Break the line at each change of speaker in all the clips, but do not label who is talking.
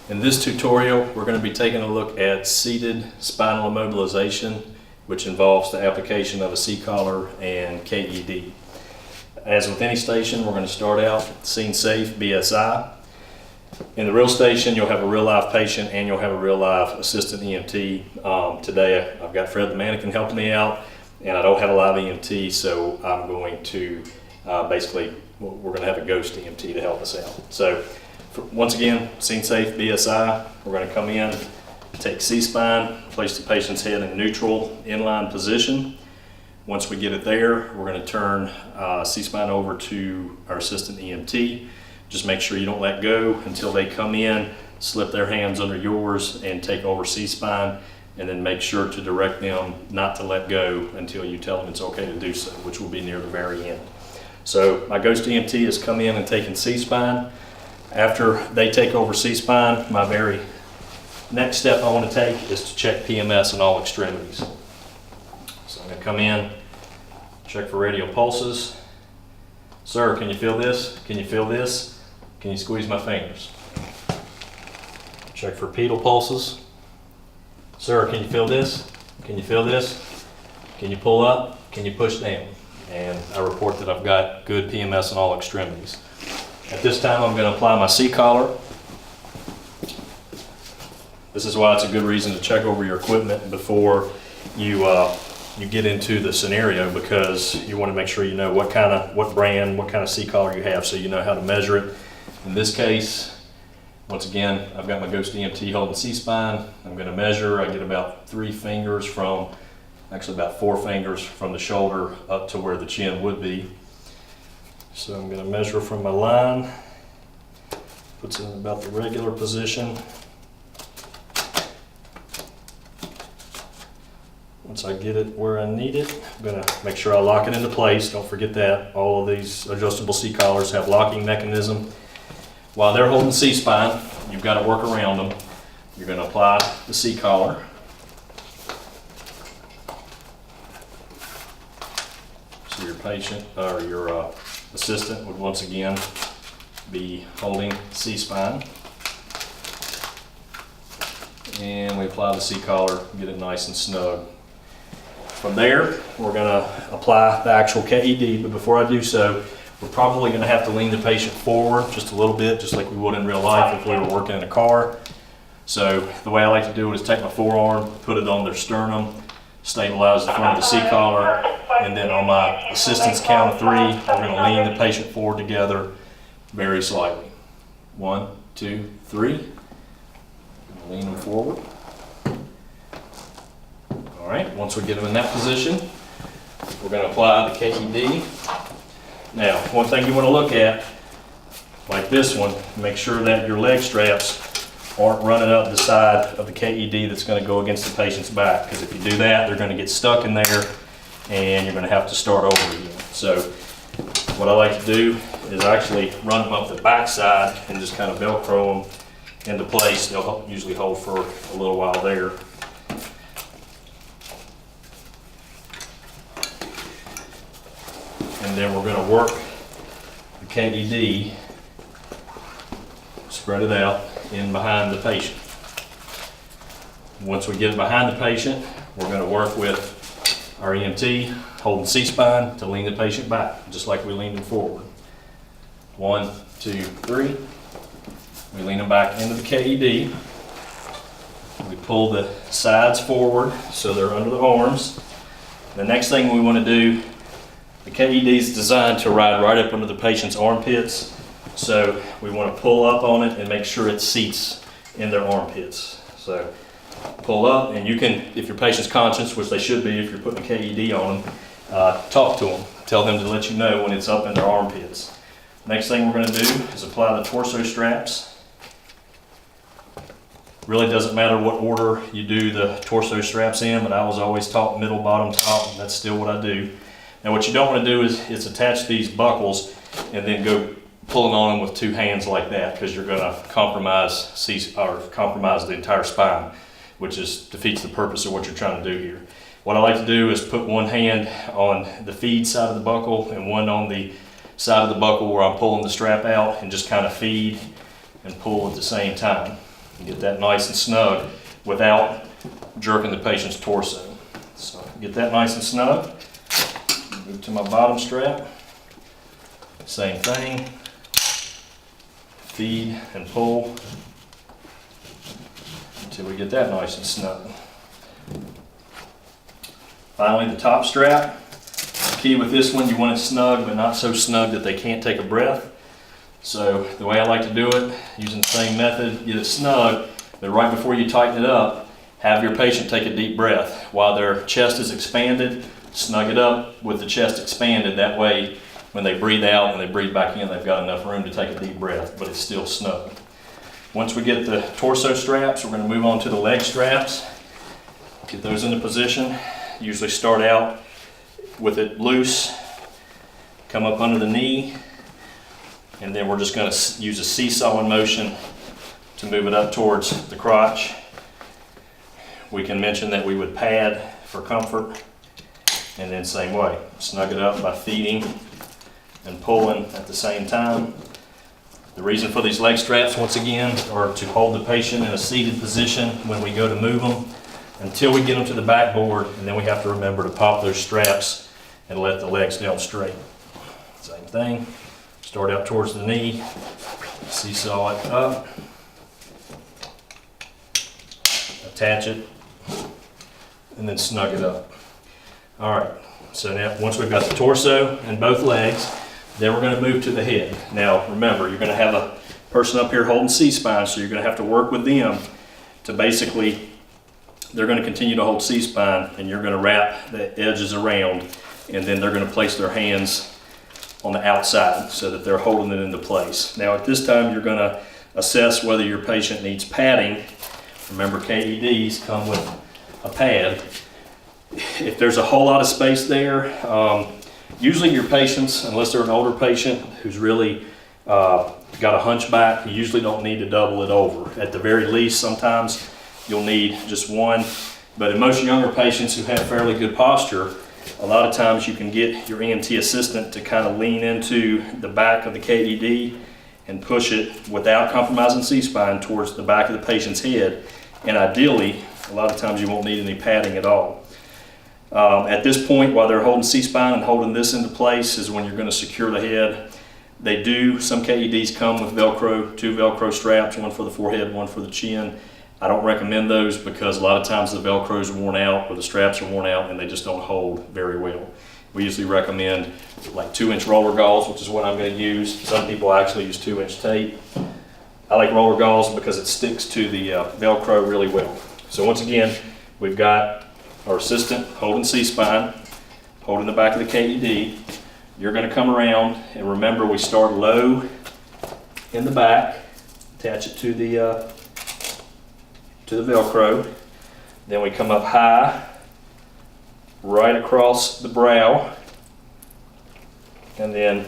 In this tutorial, we're going to be taking a look at seated spinal immobilization, which involves the application of a C-collar and KED. As with any station, we're going to start out scene safe, BSI. In the real station, you'll have a real live patient and you'll have a real live assistant EMT. Today, I've got Fred the mannequin helping me out, and I don't have a live EMT, so I'm going to we're going to have a ghost EMT to help us out. So once again, scene safe, BSI. We're going to come in, take C-spine, place the patient's head in neutral inline position. Once we get it there, we're going to turn C-spine over to our assistant EMT. Just make sure you don't let go until they come in, slip their hands under yours and take over C-spine, and then make sure to direct them not to let go until you tell them it's okay to do so, which will be near the very end. So my ghost EMT has come in and taken C-spine. After they take over C-spine, my very next step I want to take is to check PMS in all extremities. So I'm going to come in, check for radial pulses. Sir, can you feel this? Can you feel this? Can you squeeze my fingers? Check for pedal pulses. Sir, can you feel this? Can you feel this? Can you pull up? Can you push down? And I report that I've got good PMS in all extremities. At this time, I'm going to apply my C-collar. This is why it's a good reason to check over your equipment before you get into the scenario, because you want to make sure you know what brand, what kind of C-collar you have, so you know how to measure it. In this case, once again, I've got my ghost EMT holding C-spine. I'm going to measure. I get about 3 fingers from, actually about 4 fingers from the shoulder up to where the chin would be. So I'm going to measure from my line, puts it in about the regular position. Once I get it where I need it, I'm going to make sure I lock it into place. Don't forget that. All of these adjustable C-collars have locking mechanism. While they're holding C-spine, you've got to work around them. You're going to apply the C-collar. So your patient or your assistant would once again be holding C-spine. And we apply the C-collar, get it nice and snug. From there, we're going to apply the actual KED, but before I do so, we're probably going to have to lean the patient forward just a little bit, just like we would in real life if we were working in a car. So the way I like to do it is take my forearm, put it on their sternum, stabilize the front of the C-collar, and then on my assistant's count of 3, we're going to lean the patient forward together very slightly. 1, 2, 3. Lean them forward. All right, once we get them in that position, we're going to apply the KED. Now, one thing you want to look at, like this one, make sure that your leg straps aren't running up the side of the KED that's going to go against the patient's back, because if you do that, they're going to get stuck in there and you're going to have to start over again. So what I like to do is actually run them up the back side and just kind of Velcro them into place. They'll usually hold for a little while there. And then we're going to work the KED, spread it out in behind the patient. Once we get it behind the patient, we're going to work with our EMT holding C-spine to lean the patient back, just like we leaned them forward. 1, 2, 3. We lean them back into the KED. We pull the sides forward so they're under the arms. The next thing we want to do, the KED is designed to ride right up under the patient's armpits. So we want to pull up on it and make sure it seats in their armpits. So pull up, and you can, if your patient's conscious, which they should be if you're putting a KED on them, talk to them. Tell them to let you know when it's up in their armpits. Next thing we're going to do is apply the torso straps. Really doesn't matter what order you do the torso straps in, but I was always taught middle, bottom, top, and that's still what I do. Now what you don't want to do is attach these buckles and then go pulling on them with 2 hands like that, because you're going to compromise the entire spine, which defeats the purpose of what you're trying to do here. What I like to do is put one hand on the feed side of the buckle and one on the side of the buckle where I'm pulling the strap out, and just kind of feed and pull at the same time. Get that nice and snug without jerking the patient's torso. So get that nice and snug. Move to my bottom strap. Same thing. Feed and pull until we get that nice and snug. Finally, the top strap. Key with this one, you want it snug, but not so snug that they can't take a breath. So the way I like to do it, using the same method, get it snug, but right before you tighten it up, have your patient take a deep breath. While their chest is expanded, snug it up with the chest expanded. That way, when they breathe out and they breathe back in, they've got enough room to take a deep breath, but it's still snug. Once we get the torso straps, we're going to move on to the leg straps. Get those into position. Usually start out with it loose, come up under the knee, and then we're just going to use a seesawing motion to move it up towards the crotch. We can mention that we would pad for comfort, and then same way, snug it up by feeding and pulling at the same time. The reason for these leg straps, once again, are to hold the patient in a seated position when we go to move them until we get them to the backboard, and then we have to remember to pop those straps and let the legs down straight. Same thing, start out towards the knee, seesaw it up, attach it, and then snug it up. All right, so now once we've got the torso and both legs, then we're going to move to the head. Now remember, you're going to have a person up here holding C-spine, so you're going to have to work with them to basically, they're going to continue to hold C-spine, and you're going to wrap the edges around, and then they're going to place their hands on the outside so that they're holding it into place. Now at this time, you're going to assess whether your patient needs padding. Remember, KEDs come with a pad. If there's a whole lot of space there, usually your patients, unless they're an older patient who's really got a hunchback, you usually don't need to double it over. At the very least, sometimes you'll need just one. But in most younger patients who have fairly good posture, a lot of times you can get your EMT assistant to kind of lean into the back of the KED and push it without compromising C-spine towards the back of the patient's head. And ideally, a lot of times you won't need any padding at all. At this point, while they're holding C-spine and holding this into place, is when you're going to secure the head. They do, some KEDs come with Velcro, 2 Velcro straps, one for the forehead, one for the chin. I don't recommend those because a lot of times the Velcros are worn out or the straps are worn out and they just don't hold very well. We usually recommend like 2-inch roller gauze, which is what I'm going to use. Some people actually use 2-inch tape. I like roller gauze because it sticks to the Velcro really well. So once again, we've got our assistant holding C-spine, holding the back of the KED. You're going to come around, and remember we start low in the back, attach it to the Velcro. Then we come up high, right across the brow, and then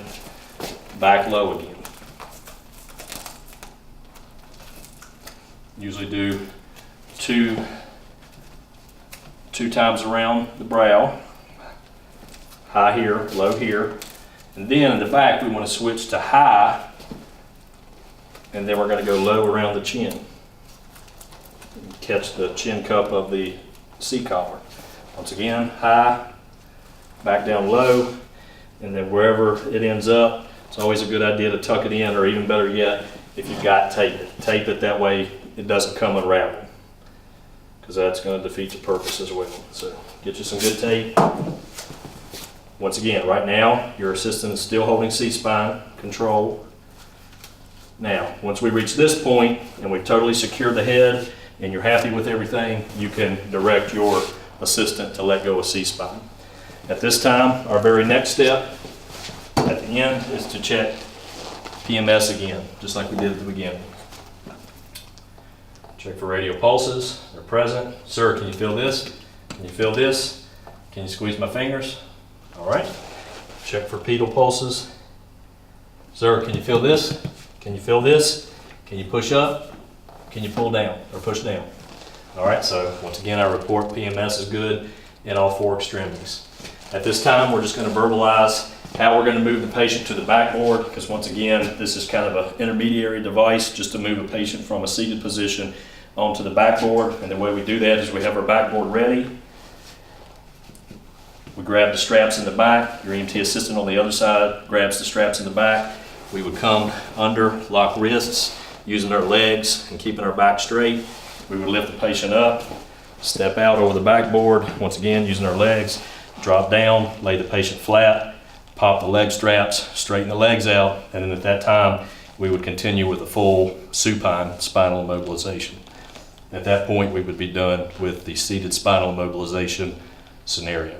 back low again. Usually do two times around the brow, high here, low here, and then in the back we want to switch to high, and then we're going to go low around the chin. Catch the chin cup of the C-collar. Once again, high, back down low, and then wherever it ends up, it's always a good idea to tuck it in, or even better yet, if you've got tape it. Tape it, that way it doesn't come unraveled, because that's going to defeat the purpose as well. So get you some good tape. Once again, right now, your assistant is still holding C-spine control. Now, once we reach this point and we've totally secured the head and you're happy with everything, you can direct your assistant to let go of C-spine. At this time, our very next step at the end is to check PMS again, just like we did at the beginning. Check for radial pulses, they're present. Sir, can you feel this? Can you feel this? Can you squeeze my fingers? All right. Check for pedal pulses. Sir, can you feel this? Can you feel this? Can you push up? Can you pull down or push down? All right, so once again, I report PMS is good in all 4 extremities. At this time, we're just going to verbalize How we're going to move the patient to the backboard, because once again, this is kind of an intermediary device just to move a patient from a seated position onto the backboard. And the way we do that is we have our backboard ready. We grab the straps in the back. Your EMT assistant on the other side grabs the straps in the back. We would come under, lock wrists, using our legs and keeping our back straight. We would lift the patient up, step out over the backboard, once again using our legs, drop down, lay the patient flat, pop the leg straps, straighten the legs out, and then at that time we would continue with a full supine spinal immobilization. At that point we would be done with the seated spinal immobilization scenario.